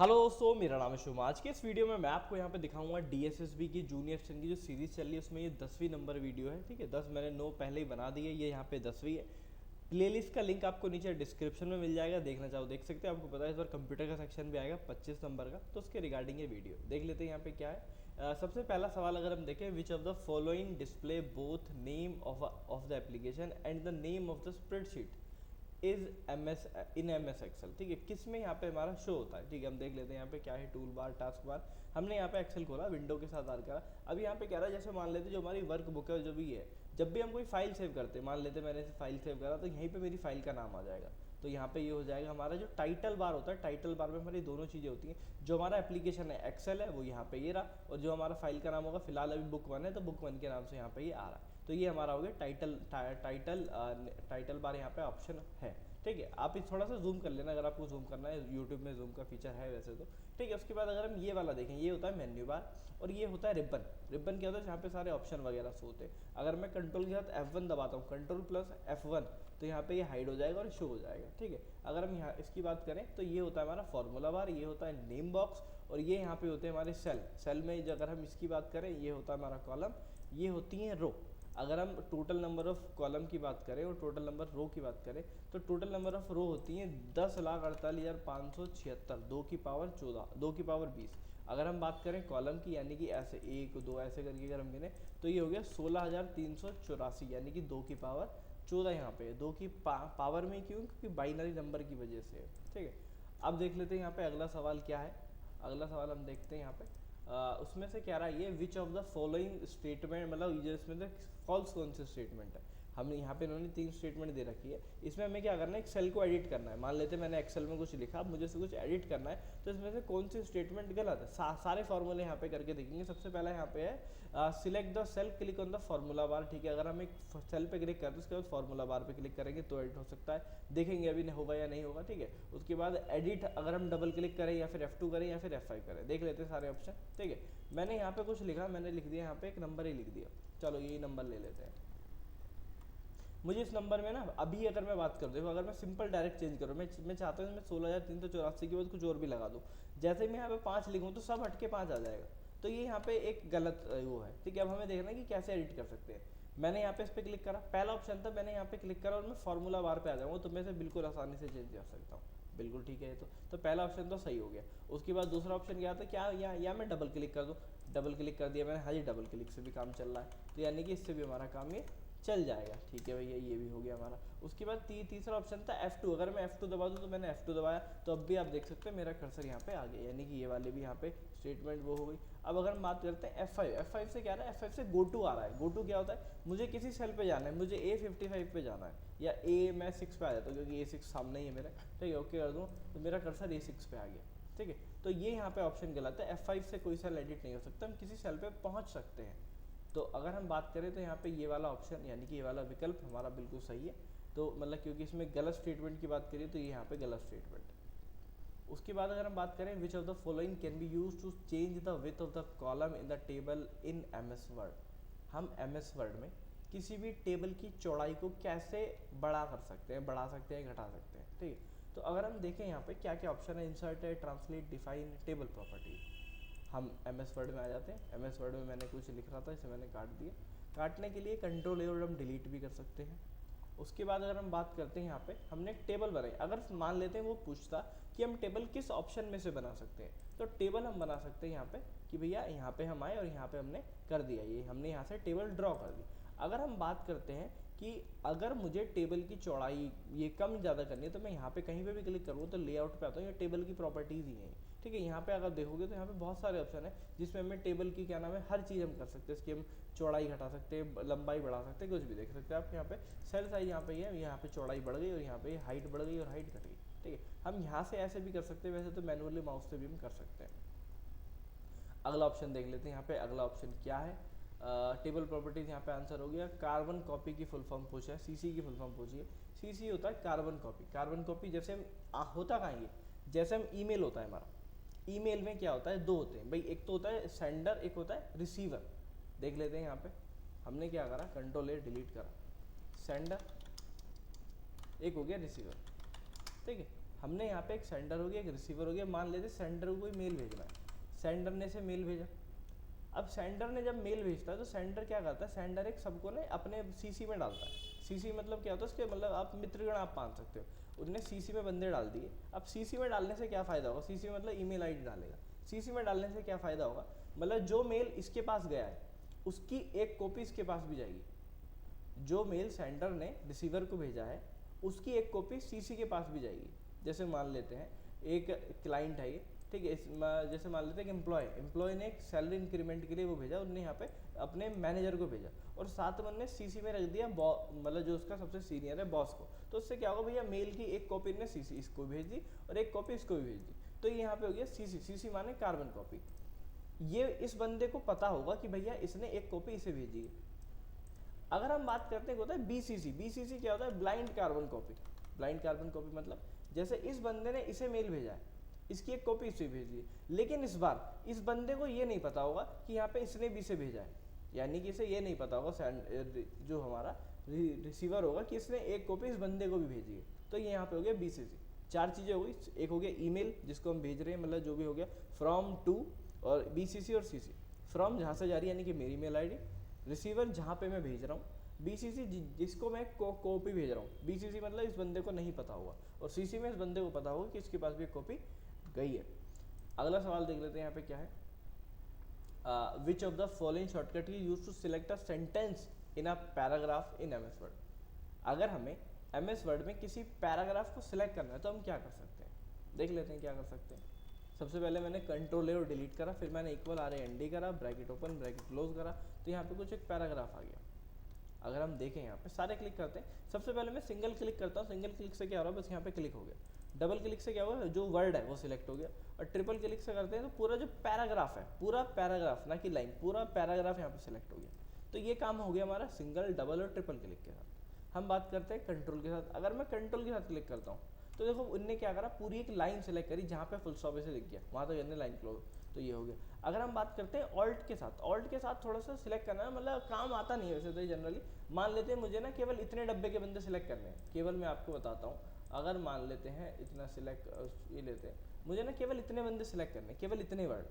Hello दोस्तों, मेरा नाम है शुभम। आज के इस वीडियो में मैं आपको यहाँ पे दिखाऊंगा डीएसएसबी की जूनियर सेक्शन की जो सीरीज चल रही है उसमें ये 10वीं नंबर वीडियो है। ठीक है, 10 मैंने 9 पहले ही बना दी है, ये यहाँ पे 10वीं है। प्लेलिस्ट का लिंक आपको नीचे डिस्क्रिप्शन में मिल जाएगा, देखना चाहो देख सकते हैं। आपको पता है इस बार कंप्यूटर का सेक्शन भी आएगा 25 नंबर का, तो उसके रिगार्डिंग ये वीडियो देख लेते हैं। यहाँ पे क्या है सबसे पहला सवाल अगर हम देखें, which of the following display both name of the application and the name of the spreadsheet is MS in MS Excel. ठीक है, किस में यहाँ पे हमारा शो होता है। ठीक है, हम देख लेते हैं यहाँ पे क्या है, टूल बार, टास्क बार। हमने यहाँ पे एक्सेल खोला, विंडो के साथ आर करा। अभी यहाँ पे कह रहा है, जैसे मान लेते जो हमारी वर्क बुक है जो भी है, जब भी हम कोई फाइल सेव करते हैं, मान लेते मैंने फाइल सेव करा तो यहीं पे मेरी फाइल का नाम आ जाएगा। तो यहाँ पे ये हो जाएगा हमारा जो टाइटल बार होता है, टाइटल बार में हमारी दोनों चीज़ें होती हैं। जो हमारा एप्लीकेशन है एक्सेल है वो यहाँ पे ये रहा, और जो हमारा फाइल का नाम होगा, फिलहाल अभी बुक 1 है तो बुक 1 के नाम से यहाँ पे ये आ रहा है। तो ये हमारा हो गया टाइटल बार यहाँ पे ऑप्शन है। ठीक है, आप इस थोड़ा सा जूम कर लेना अगर आपको जूम करना है, यूट्यूब में जूम का फीचर है वैसे तो। ठीक है, उसके बाद अगर हम ये वाला देखें, ये होता है मेन्यू बार, और ये होता है रिबन। रिबन क्या होता है, जहाँ पे सारे ऑप्शन वगैरह से होते हैं। अगर मैं कंट्रोल के साथ F1 दबाता हूँ, कंट्रोल प्लस F1, तो यहाँ पे ये हाइड हो जाएगा और शो हो जाएगा। ठीक है, अगर हम यहाँ इसकी बात करें तो ये होता है हमारा फॉर्मूला बार, ये होता है नेम बॉक्स, और ये यहाँ पे होते हैं हमारे सेल। सेल में अगर हम इसकी बात करें, ये होता है हमारा कॉलम, ये होती है रो। अगर हम टोटल नंबर ऑफ कॉलम की बात करें और टोटल नंबर रो की बात करें, तो टोटल नंबर ऑफ रो होती है 10,48,576, 2 की पावर 14, 2 की पावर 20। अगर हम बात करें कॉलम की, यानी कि ऐसे 1 2 ऐसे करके अगर हम गिने, तो ये हो गया 16,384, यानी कि 2 की पावर 14 यहाँ पे 2 की पावर में क्यों, क्योंकि बाइनरी नंबर की वजह से। ठीक है, अब देख लेते हैं यहाँ पे अगला सवाल क्या है। अगला सवाल हम देखते हैं यहाँ पे उसमें से क्या रहा है, ये विच ऑफ द फॉलोइंग स्टेटमेंट, मतलब ये इसमें से फॉल्स कौन सी स्टेटमेंट है। हमने यहाँ पे इन्होंने 3 स्टेटमेंट दे रखी है, इसमें हमें क्या करना है, एक सेल को एडिट करना है। मान लेते हैं मैंने एक्सेल में कुछ लिखा, अब मुझे से कुछ एडिट करना है, तो इसमें से कौन सी स्टेटमेंट गलत है। सारे फॉर्मूले यहाँ पे करके देखेंगे। सबसे पहला यहाँ पे है select the cell, click on the formula bar. ठीक है, अगर हम एक सेल पे क्लिक करते हैं उसके बाद फॉर्मूला बार पे क्लिक करेंगे तो एडिट हो सकता है, देखेंगे अभी होगा या नहीं होगा। ठीक है, उसके बाद एडिट अगर हम डबल क्लिक करें या फिर F2 करें या फिर F5 करें, देख लेते हैं सारे ऑप्शन। ठीक है, मैंने यहाँ पे कुछ लिखा, मैंने लिख दिया यहाँ पे एक नंबर ही लिख दिया। चलो यही नंबर ले लेते हैं। मुझे इस नंबर में ना अभी अगर मैं बात करूँ, देखो अगर मैं सिंपल डायरेक्ट चेंज करूँ, मैं चाहता हूँ मैं 16,384 के बाद कुछ और भी लगा दूँ। जैसे मैं यहाँ पे 5 लिखूँ तो सब हटके 5 आ जाएगा, तो ये यहाँ पे एक गलत वो है। ठीक है, अब हमें देखना है कि कैसे एडिट कर सकते हैं। मैंने यहाँ पे इस पर क्लिक करा, पहला ऑप्शन था, मैंने यहाँ पे क्लिक करा और मैं फॉर्मूला बार पे आ जाऊँगा, तो मैं इसे बिल्कुल आसानी से चेंज कर सकता हूँ। बिल्कुल ठीक है, ये तो पहला ऑप्शन तो सही हो गया। उसके बाद दूसरा ऑप्शन क्या था, क्या या मैं डबल क्लिक कर दूँ, डबल क्लिक कर दिया मैंने, हाँ जी डबल क्लिक से भी काम चल रहा है, तो यानी कि इससे भी हमारा काम ये चल जाएगा। ठीक है भैया, ये भी हो गया हमारा। उसके बाद तीसरा ऑप्शन था F2, अगर मैं F2 दबा दूँ, तो मैंने F2 दबाया, तो अब भी आप देख सकते हैं मेरा कर्सर यहाँ पे आ गया, यानी कि ये वाले भी यहाँ पे स्टेटमेंट वो हो गई। अब अगर हम बात करते हैं F5 से क्या रहा है, F5 से गो टू आ रहा है। गो टू क्या होता है, मुझे किसी सेल पे जाना है, मुझे A55 पे जाना है, या मैं 6 पे आ जाता हूँ क्योंकि A6 सामने ही है मेरा। ठीक है, ओके कर दूँ तो मेरा कर्सर A6 पे आ गया। ठीक है, तो ये यहाँ पे ऑप्शन गलत है, F5 से कोई सेल एडिट नहीं हो सकता, हम किसी सेल पे पहुँच सकते हैं। तो अगर हम बात करें तो यहाँ पे ये वाला ऑप्शन, यानी कि ये वाला विकल्प हमारा बिल्कुल सही है। तो मतलब क्योंकि इसमें गलत स्टेटमेंट की बात करिए तो ये यहाँ पे गलत स्टेटमेंट है। उसके बाद अगर हम बात करें, which of the following can be use to change the width of the column in the table in MS Word. हम MS वर्ड में किसी भी टेबल की चौड़ाई को कैसे बड़ा कर सकते हैं, बढ़ा सकते हैं, घटा सकते हैं। ठीक है, तो अगर हम देखें यहाँ पे क्या क्या ऑप्शन है, इंसर्ट है, ट्रांसलेट, डिफाइन, टेबल प्रॉपर्टीज। हम MS वर्ड में आ जाते हैं। MS वर्ड में मैंने कुछ लिख रहा था, इसे मैंने काट दिया। काटने के लिए कंट्रोल और हम डिलीट भी कर सकते हैं। उसके बाद अगर हम बात करते हैं, यहाँ पे हमने एक टेबल बनाई। अगर मान लेते हैं वो पूछता कि हम टेबल किस ऑप्शन में से बना सकते हैं, तो टेबल हम बना सकते हैं यहाँ पे कि भैया यहाँ पे हम आए और यहाँ पे हमने कर दिया, ये हमने यहाँ से टेबल ड्रॉ कर दी। अगर हम बात करते हैं कि अगर मुझे टेबल की चौड़ाई ये कम ज़्यादा करनी है, तो मैं यहाँ पे कहीं पे भी क्लिक करूँ तो लेआउट पे आता हूँ, ये टेबल की प्रॉपर्टीज़ ही हैं। ठीक है, यहाँ पे अगर देखोगे तो यहाँ पे बहुत सारे ऑप्शन है जिसमें हमें टेबल की क्या नाम है, हर चीज़ हम कर सकते हैं। इसकी हम चौड़ाई घटा सकते हैं, लंबाई बढ़ा सकते हैं, कुछ भी देख सकते हैं आप। यहाँ पे सेल साइज यहाँ पे है, यहाँ पे चौड़ाई बढ़ गई और यहाँ पे हाइट बढ़ गई और हाइट घट गई। ठीक है, हम यहाँ से ऐसे भी कर सकते हैं, वैसे तो मैनुअली माउस से भी हम कर सकते हैं। अगला ऑप्शन देख लेते हैं। यहाँ पे अगला ऑप्शन क्या है, टेबल प्रॉपर्टीज। यहाँ पे आंसर हो गया कार्बन कॉपी की फुल फॉर्म पूछा है, CC की फुल फॉर्म पूछी है। CC होता है कार्बन कॉपी। कार्बन कॉपी जैसे हम होता कहाँ ये, जैसे हम ईमेल होता है हमारा, ईमेल में क्या होता है, दो होते हैं भाई, एक तो होता है सेंडर, एक होता है रिसीवर। देख लेते हैं यहाँ पे हमने क्या करा, कंट्रोल A डिलीट करा, सेंडर, एक हो गया रिसीवर। ठीक है, हमने यहाँ पे एक सेंडर हो गया, एक रिसीवर हो गया। मान लेते सेंडर को कोई मेल भेजना है, सेंडर ने से मेल भेजा। अब सेंडर ने जब मेल भेजता है तो सेंडर क्या करता है, सेंडर एक सबको ने अपने सीसी में डालता है। सीसी मतलब क्या होता है उसके, मतलब आप मित्रगण आप मान सकते हो। उनने सीसी में बंदे डाल दिए। अब सीसी में डालने से क्या फ़ायदा होगा, सीसी मतलब ईमेल आईडी डालेगा। सीसी में डालने से क्या फ़ायदा होगा, मतलब जो मेल इसके पास गया है उसकी एक कॉपी इसके पास भी जाएगी। जो मेल सेंडर ने रिसीवर को भेजा है उसकी एक कॉपी सीसी के पास भी जाएगी। जैसे मान लेते हैं एक क्लाइंट है ये, ठीक है, जैसे मान लेते हैं कि एम्प्लॉय ने एक सैलरी इंक्रीमेंट के लिए वो भेजा, उन्होंने यहाँ पे अपने मैनेजर को भेजा और साथ में उन्होंने सीसी में रख दिया मतलब जो उसका सबसे सीनियर है बॉस को। तो उससे क्या होगा भैया, मेल की एक कॉपी ने सीसी इसको भेज दी और एक कॉपी इसको भी भेज दी। तो ये यहाँ पे हो गया सीसी, सीसी माने कार्बन कॉपी। ये इस बंदे को पता होगा कि भैया इसने एक कॉपी इसे भेजी है। अगर हम बात करते हैं होता है बीसीसी, बीसीसी क्या होता है, blind carbon copy. Blind carbon copy मतलब जैसे इस बंदे ने इसे मेल भेजा है, इसकी एक कॉपी इसे भेजी है, लेकिन इस बार इस बंदे को ये नहीं पता होगा कि यहाँ पे इसने भी इसे भेजा है। यानी कि इसे ये नहीं पता होगा जो हमारा रिसीवर होगा कि इसने एक कॉपी इस बंदे को भी भेजी है। तो ये यहाँ पे हो गया बीसीसी। चार चीज़ें हो गई, एक हो गया ईमेल जिसको हम भेज रहे हैं, मतलब जो भी हो गया फ्रॉम टू, और बीसीसी और सीसी। फ्रॉम जहाँ से जा रही है यानी कि मेरी मेल आईडी, रिसीवर जहाँ पे मैं भेज रहा हूँ, बीसीसी जिसको मैं कॉपी भेज रहा हूँ। बीसीसी मतलब इस बंदे को नहीं पता होगा, और सीसी में इस बंदे को पता होगा कि इसके पास भी एक कॉपी गई है। अगला सवाल देख लेते हैं यहाँ पे क्या है, which of the following shortcut you use to select a sentence in a paragraph in MS Word. अगर हमें एमएस वर्ड में किसी पैराग्राफ को सिलेक्ट करना है तो हम क्या कर सकते हैं, देख लेते हैं क्या कर सकते हैं। सबसे पहले मैंने कंट्रोल और डिलीट करा, फिर मैंने इक्वल RAND करा, ब्रैकेट ओपन ब्रैकेट क्लोज करा, तो यहाँ पे कुछ एक पैराग्राफ आ गया। अगर हम देखें यहाँ पे सारे क्लिक करते हैं, सबसे पहले मैं सिंगल क्लिक करता हूँ। सिंगल क्लिक से क्या हो रहा है, बस यहाँ पे क्लिक हो गया। डबल क्लिक से क्या हुआ, जो वर्ड है वो सिलेक्ट हो गया। और ट्रिपल क्लिक से करते हैं तो पूरा जो पैराग्राफ है, पूरा पैराग्राफ ना कि लाइन, पूरा पैराग्राफ यहाँ पे सिलेक्ट हो गया। तो ये काम हो गया हमारा सिंगल, डबल और ट्रिपल क्लिक के साथ। हम बात करते हैं कंट्रोल के साथ। अगर मैं कंट्रोल के साथ क्लिक करता हूँ तो देखो उनने क्या करा, पूरी एक लाइन सेलेक्ट करी, जहाँ पे फुल स्टॉप ऐसे लिख गया वहाँ तक तो लाइन क्लोज, तो ये हो गया। अगर हम बात करते हैं ऑल्ट के साथ, ऑल्ट के साथ थोड़ा सा सिलेक्ट करना है, मतलब काम आता नहीं है वैसे तो जनरली। मान लेते हैं मुझे ना केवल इतने डब्बे के बंदे सिलेक्ट करने हैं, केवल मैं आपको बताता हूँ। अगर मान लेते हैं इतना सिलेक्ट ये लेते हैं, मुझे ना केवल इतने बंदे सिलेक्ट करने, केवल इतने वर्ड,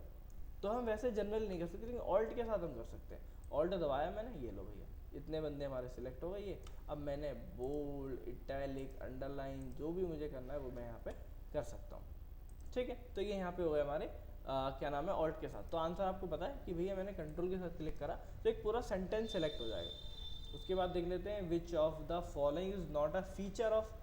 तो हम वैसे जनरली नहीं कर सकते, लेकिन ऑल्ट के साथ हम कर सकते हैं। ऑल्ट दबाया मैंने, ये लो भैया इतने बंदे हमारे सिलेक्ट हो गए ये। अब मैंने बोल्ड, इटैलिक, अंडरलाइन जो भी मुझे करना है वो मैं यहाँ पे कर सकता हूँ, ठीक है। तो ये यहाँ पे हो गए हमारे क्या नाम है, ऑल्ट के साथ। तो आंसर आपको पता है कि भैया मैंने कंट्रोल के साथ क्लिक करा तो एक पूरा सेंटेंस सेलेक्ट हो जाएगा। उसके बाद देख लेते हैं विच of the following is not a feature of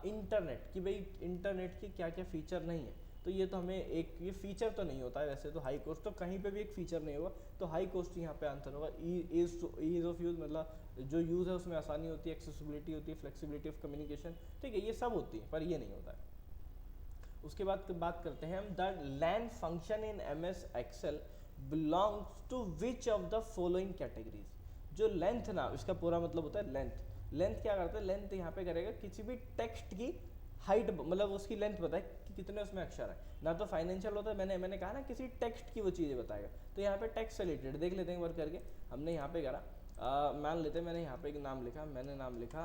internet, कि भाई इंटरनेट के क्या क्या फीचर नहीं है। तो ये तो हमें एक, ये फीचर तो नहीं होता है वैसे तो। हाई कॉस्ट तो कहीं पे भी एक फीचर नहीं होगा, तो हाई कॉस्ट यहाँ पे आंसर होगा। ईज ऑफ यूज़ मतलब जो यूज़ है उसमें आसानी होती है, एक्सेसिबिलिटी होती है, फ्लेक्सिबिलिटी ऑफ कम्युनिकेशन, ठीक है, ये सब होती है, पर ये नहीं होता है। उसके बाद बात करते हैं हम, the length function in MS Excel belongs to which of the following categories. जो लेंथ ना, इसका पूरा मतलब होता है लेंथ। लेंथ क्या करता है, लेंथ यहाँ पे करेगा किसी भी टेक्स्ट की हाइट, मतलब उसकी लेंथ बताए कि कितने उसमें अक्षर है। ना तो फाइनेंशियल होता है, मैंने कहा ना किसी टेक्स्ट की वो चीज़ें बताएगा। तो यहाँ पे टेक्स्ट से रिलेटेड देख लेते हैं एक बार करके। हमने यहाँ पे करा, मान लेते हैं मैंने यहाँ पे एक नाम लिखा, मैंने नाम लिखा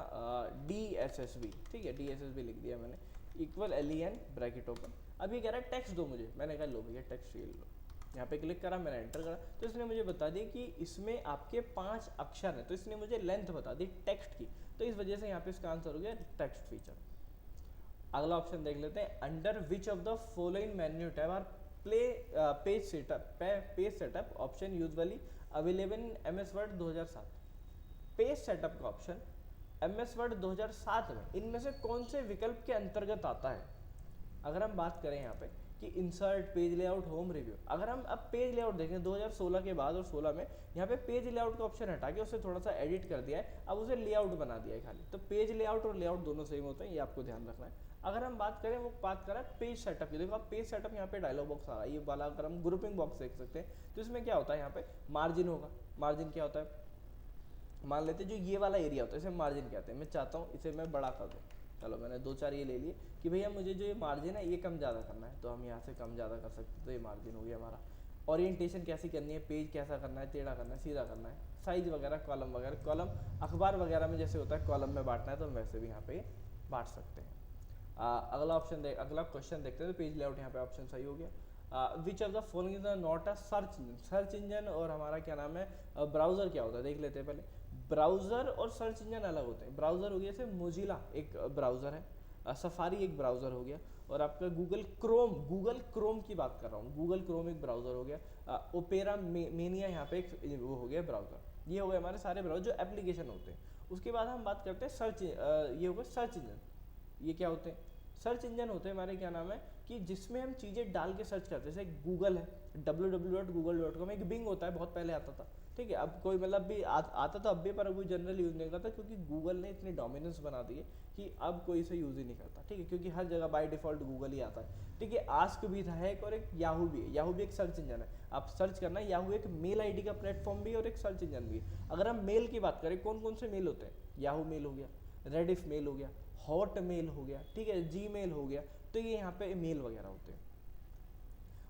DSSB, ठीक है, DSSB लिख दिया मैंने, इक्वल LEN ब्रैकेट ओपन। अब ये कह रहा है टेक्स्ट दो मुझे, मैंने कहा लो भैया टेक्स्ट ये लो। यहाँ पे क्लिक करा, मैंने एंटर करा, तो इसने मुझे बता दिया कि इसमें आपके 5 अक्षर हैं, तो इसने मुझे लेंथ बता दी टेक्स्ट की। तो इस वजह से यहाँ पे इसका आंसर हो गया टेक्स्ट फीचर। अगला ऑप्शन देख लेते हैं, under which of the following menu tab are page setup option usually available in MS Word 2007। Page setup का ऑप्शन MS Word 2007 में इनमें से कौन से विकल्प के अंतर्गत आता है। अगर हम बात करें यहाँ पे कि insert, page layout, home review, अगर हम अब पेज लेआउट देखें 2016 के बाद और 16 में यहाँ पे पेज लेआउट का ऑप्शन हटा के उसे थोड़ा सा एडिट कर दिया है, अब उसे लेआउट बना दिया है खाली। तो पेज लेआउट और लेआउट दोनों सेम होते हैं, ये आपको ध्यान रखना है। अगर हम बात करें, वो बात करें पेज सेटअप की, देखो आप पेज सेटअप यहाँ पे डायलॉग बॉक्स आ रहा है, ये वाला अगर हम ग्रुपिंग बॉक्स देख सकते हैं तो इसमें क्या होता है, यहाँ पे मार्जिन होगा। मार्जिन क्या होता है, मान लेते हैं जो ये वाला एरिया होता है इसे मार्जिन कहते हैं। मैं चाहता हूँ इसे मैं बड़ा कर दूँ, चलो मैंने 2-4 ये ले लिए कि भैया मुझे जो ये मार्जिन है ये कम ज़्यादा करना है, तो हम यहाँ से कम ज़्यादा कर सकते हैं। तो ये मार्जिन हो गया हमारा। ओरिएंटेशन कैसी करनी है, पेज कैसा करना है, टेढ़ा करना है, सीधा करना है, साइज वगैरह, कॉलम वगैरह, कॉलम अखबार वगैरह में जैसे होता है कॉलम में बांटना है, तो हम वैसे भी यहाँ पे बांट सकते हैं। अगला क्वेश्चन देखते हैं। तो पेज लेआउट यहाँ पे ऑप्शन सही हो गया। विच of the following is not a search engine. Search engine और हमारा क्या नाम है ब्राउजर क्या होता है देख लेते हैं पहले। ब्राउजर और सर्च इंजन अलग होते हैं। ब्राउजर हो गया जैसे मोजिला एक ब्राउजर है, सफारी एक ब्राउजर हो गया, और आपका गूगल क्रोम की बात कर रहा हूँ, गूगल क्रोम एक ब्राउजर हो गया, ओपेरा मेनिया यहाँ पे एक वो हो गया ब्राउजर। ये हो गए हमारे सारे ब्राउजर जो एप्लीकेशन होते हैं। उसके बाद हम बात करते हैं सर्च, ये होगा सर्च इंजन। ये क्या होते हैं? सर्च इंजन होते हैं हमारे क्या नाम है कि जिसमें हम चीज़ें डाल के सर्च करते हैं। जैसे गूगल है, www.google.com, एक बिंग होता है, बहुत पहले आता था, ठीक है। अब कोई मतलब भी आता था अब भी, पर कोई जनरल यूज़ नहीं करता क्योंकि गूगल ने इतनी डोमिनेंस बना दी है कि अब कोई इसे यूज़ ही नहीं करता, ठीक है, क्योंकि हर जगह बाय डिफ़ॉल्ट गूगल ही आता है, ठीक है। आस्क भी था है एक, और एक याहू भी है। याहू भी एक सर्च इंजन है, आप सर्च करना। याहू एक मेल आईडी का प्लेटफॉर्म भी है और एक सर्च इंजन भी है। अगर हम मेल की बात करें, कौन कौन से मेल होते हैं? याहू मेल हो गया, रेडिफ मेल हो गया, हॉट मेल हो गया, ठीक है, जी मेल हो गया। तो ये यहाँ पे मेल वगैरह होते हैं।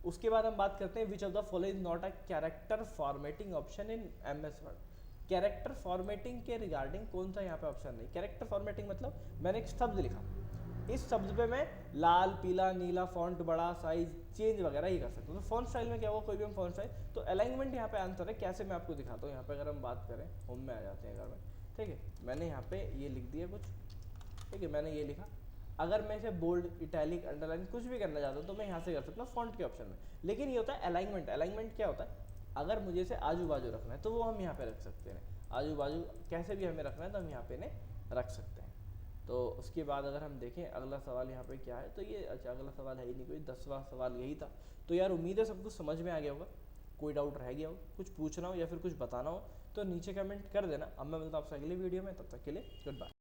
उसके बाद हम बात करते हैं विच of the following not a character formatting option in MS word. Character formatting के रिगार्डिंग कौन सा यहाँ पे ऑप्शन नहीं। कैरेक्टर फॉर्मेटिंग मतलब मैंने एक शब्द लिखा, इस शब्द पे मैं लाल पीला नीला फॉन्ट बड़ा साइज चेंज वगैरह ही कर सकता हूँ। तो फॉन्ट स्टाइल में क्या होगा, कोई भी हम फॉन्ट स्टाइल, तो अलाइनमेंट यहाँ पे आंसर है। कैसे मैं आपको दिखाता हूँ। यहाँ पे अगर हम बात करें, होम में आ जाते हैं अगर मैं, ठीक है, मैंने यहाँ पे ये लिख दिया कुछ, ठीक है, मैंने ये लिखा। अगर मैं इसे बोल्ड, इटैलिक, अंडरलाइन कुछ भी करना चाहता हूँ तो मैं यहाँ से कर सकता हूँ फॉन्ट के ऑप्शन में। लेकिन ये होता है अलाइनमेंट। अलाइनमेंट क्या होता है? अगर मुझे इसे आजू बाजू रखना है तो वो हम यहाँ पे रख सकते हैं। आजू बाजू कैसे भी हमें रखना है तो हम यहाँ पे इन्हें रख सकते हैं। तो उसके बाद अगर हम देखें अगला सवाल यहाँ पे क्या है, तो ये अच्छा अगला सवाल है ही नहीं कोई, 10वां सवाल यही था। तो यार उम्मीद है सब कुछ समझ में आ गया होगा। कोई डाउट रह गया हो, कुछ पूछना हो या फिर कुछ बताना हो तो नीचे कमेंट कर देना। अब मैं मिलता हूँ आपसे अगली वीडियो में, तब तक के लिए गुड बाय।